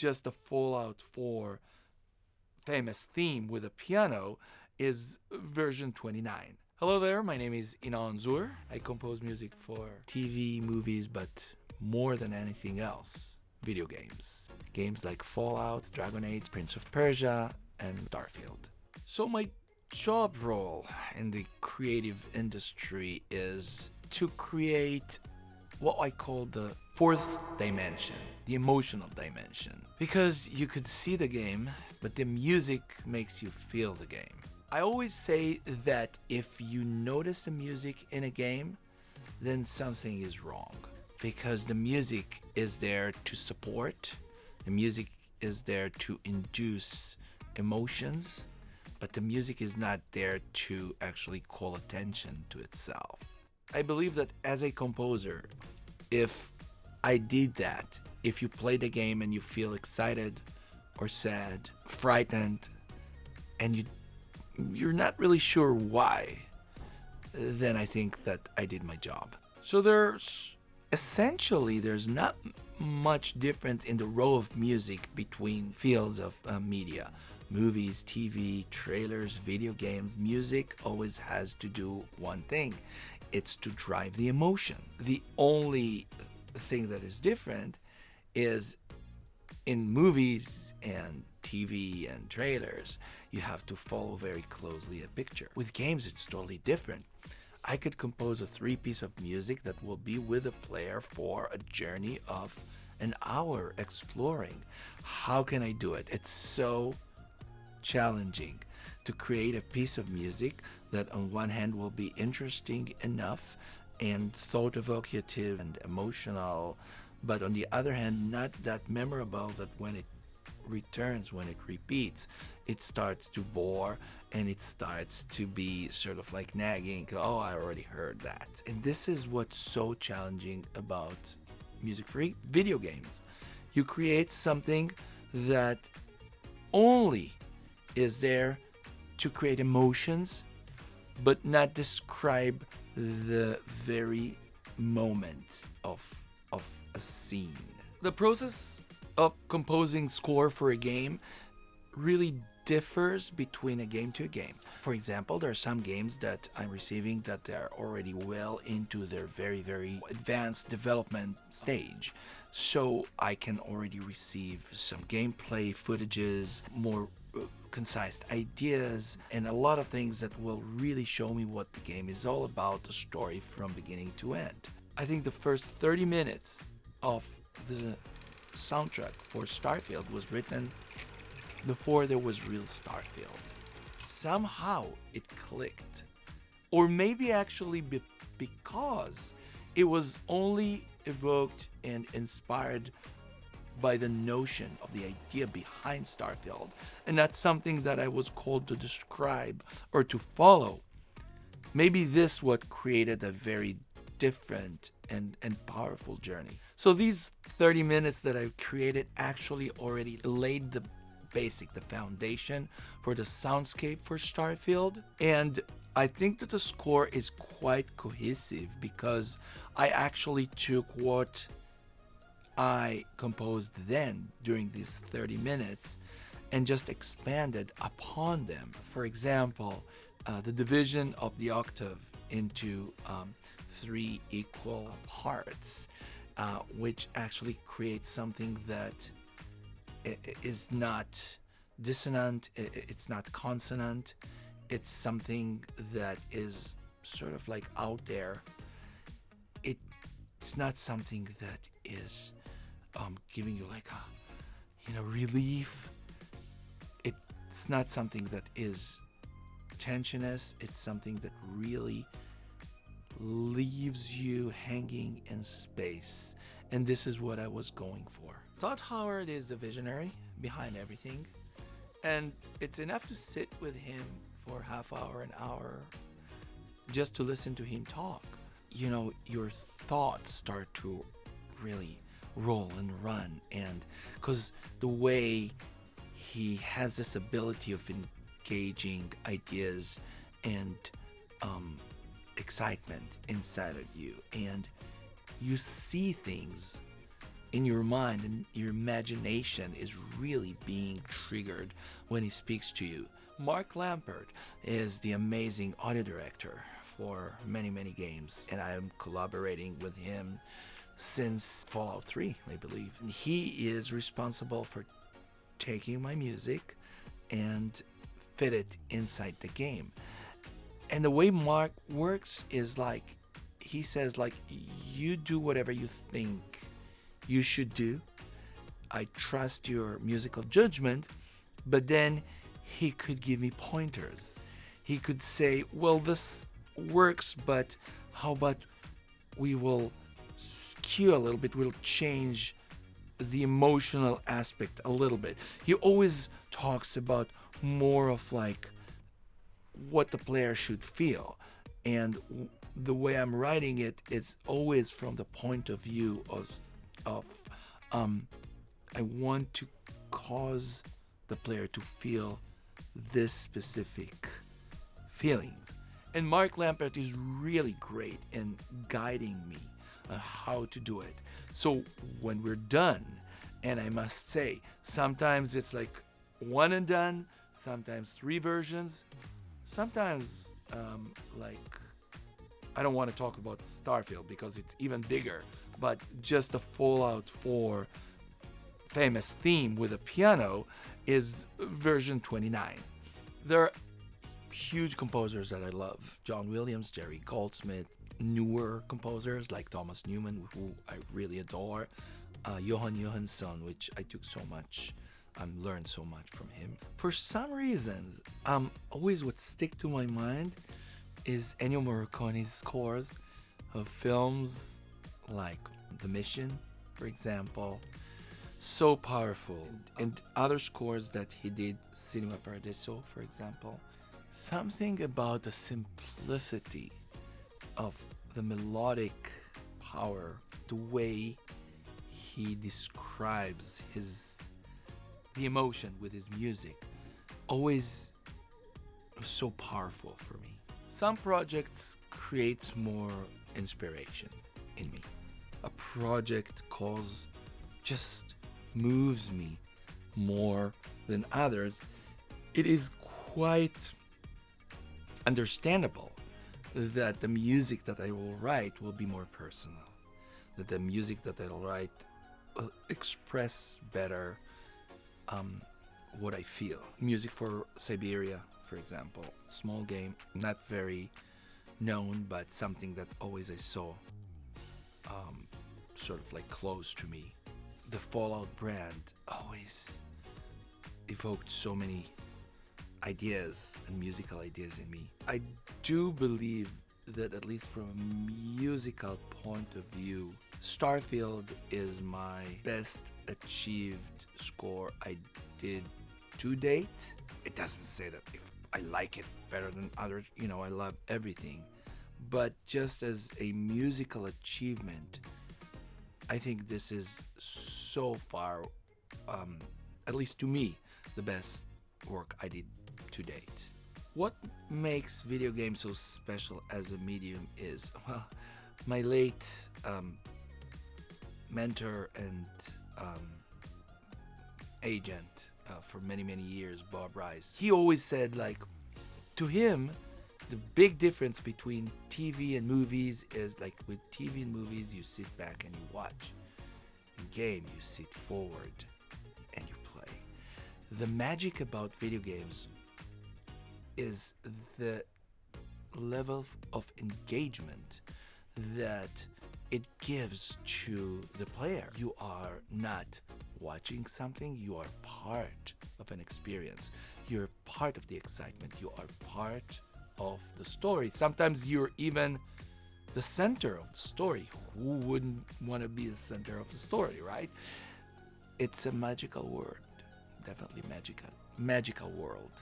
just the Fallout 4 famous theme with a piano is version 29. Hello there, my name is Inon Zur. I compose music for TV, movies, but more than anything else, video games. Games like Fallout, Dragon Age, Prince of Persia, and Starfield. So my job role in the creative industry is to create what I call the fourth dimension, the emotional dimension. Because you could see the game, but the music makes you feel the game. I always say that if you notice the music in a game, then something is wrong. Because the music is there to support, the music is there to induce emotions, but the music is not there to actually call attention to itself. I believe that as a composer, if I did that, if you play the game and you feel excited or sad, frightened, and you're not really sure why, then I think that I did my job. So there's not much difference in the role of music between fields of media. Movies, TV, trailers, video games. Music always has to do one thing. It's to drive the emotion. The only thing that is different is in movies and TV and trailers, you have to follow very closely a picture. With games, it's totally different. I could compose a 3-piece of music that will be with a player for a journey of an hour exploring. How can I do it? It's so challenging to create a piece of music that on one hand will be interesting enough and thought-evocative and emotional, but on the other hand not that memorable that when it returns, when it repeats, it starts to bore and it starts to be sort of like nagging. Oh, I already heard that. And this is what's so challenging about music for video games. You create something that only is there to create emotions, but not describe the very moment of a scene. The process of composing score for a game really differs between a game to a game. For example, there are some games that I'm receiving that are already well into their very, very advanced development stage. So I can already receive some gameplay footages, more concise ideas, and a lot of things that will really show me what the game is all about, the story from beginning to end. I think the first 30 minutes of the soundtrack for Starfield was written before there was real Starfield. Somehow it clicked. Or maybe actually because it was only evoked and inspired by the notion of the idea behind Starfield, and that's something that I was called to describe or to follow. Maybe this what created a very different and powerful journey. So these 30 minutes that I've created actually already laid the foundation for the soundscape for Starfield. And I think that the score is quite cohesive because I actually took what I composed then during these 30 minutes and just expanded upon them. For example, the division of the octave into 3 equal parts, which actually creates something that is not dissonant, it's not consonant, it's something that is sort of like out there. It's not something that is giving you like a relief. It's not something that is tensionous. It's something that really leaves you hanging in space, and this is what I was going for. Todd Howard is the visionary behind everything, and it's enough to sit with him for half hour, an hour, just to listen to him talk. Your thoughts start to really roll and run, and because the way he has this ability of engaging ideas and excitement inside of you, and you see things in your mind and your imagination is really being triggered when he speaks to you. Mark Lambert is the amazing audio director for many, many games, and I am collaborating with him since Fallout 3, I believe. And he is responsible for taking my music and fit it inside the game. And the way Mark works is like, he says like, you do whatever you think you should do. I trust your musical judgment, but then he could give me pointers. He could say, well, this works, but how about we will skew a little bit, we'll change the emotional aspect a little bit. He always talks about more of like what the player should feel. And the way I'm writing it is always from the point of view of I want to cause the player to feel this specific feeling. And Mark Lambert is really great in guiding me how to do it. So when we're done, and I must say, sometimes it's like one and done, sometimes 3 versions, sometimes like, I don't want to talk about Starfield because it's even bigger, but just the Fallout 4 famous theme with a piano is version 29. There are huge composers that I love. John Williams, Jerry Goldsmith, newer composers like Thomas Newman, who I really adore, Johan Johansson, which I took so much, learned so much from him. For some reasons, always what stick to my mind is Ennio Morricone's scores of films like The Mission, for example. So powerful. And other scores that he did, Cinema Paradiso, for example. Something about the simplicity of the melodic power, the way he describes the emotion with his music, always so powerful for me. Some projects creates more inspiration in me. A project just moves me more than others. It is quite understandable that the music that I will write will be more personal, that the music that I'll write will express better what I feel. Music for Siberia, for example, small game, not very known, but something that always I saw sort of like close to me. The Fallout brand always evoked so many ideas and musical ideas in me. I do believe that, at least from a musical point of view, Starfield is my best achieved score I did to date. It doesn't say that if I like it better than others, I love everything. But just as a musical achievement, I think this is so far, at least to me, the best work I did to date. What makes video games so special as a medium is, well, my late mentor and agent for many, many years, Bob Rice, he always said, like, to him, the big difference between TV and movies is, like, with TV and movies, you sit back and you watch. In game, you sit forward and you play. The magic about video games is the level of engagement that it gives to the player. You are not watching something, you are part of an experience. You're part of the excitement. You are part of the story. Sometimes you're even the center of the story. Who wouldn't want to be the center of the story, right? It's a magical word. Definitely magical world.